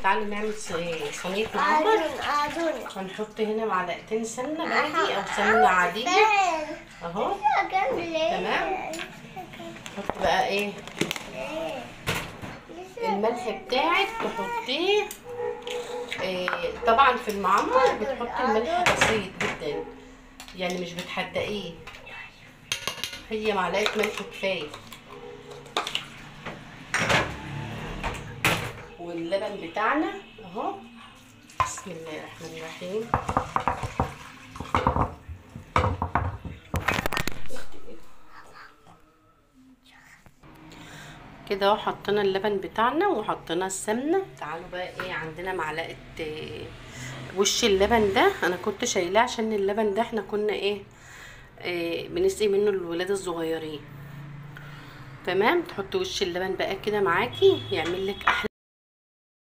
تعالي نعمل صينيه معمر. هنحط هنا معلقتين سمنه بلدي او سمنه عاديه اهو. تمام. نحط بقى ايه الملح بتاعك تحطيه. طبعا في المعمر بتحطي الملح بسيط جدا، يعني مش بتحدقيه، هي معلقه ملح كفايه. واللبن بتاعنا اهو. بسم الله الرحمن الرحيم. كده اهو حطينا اللبن بتاعنا وحطينا السمنه. تعالوا بقى ايه، عندنا معلقه وش اللبن ده انا كنت شايلاه عشان اللبن ده احنا كنا بنسقي منه الولاد الصغيرين. تمام. تحط وش اللبن بقى كده معاكي يعمل لك احلى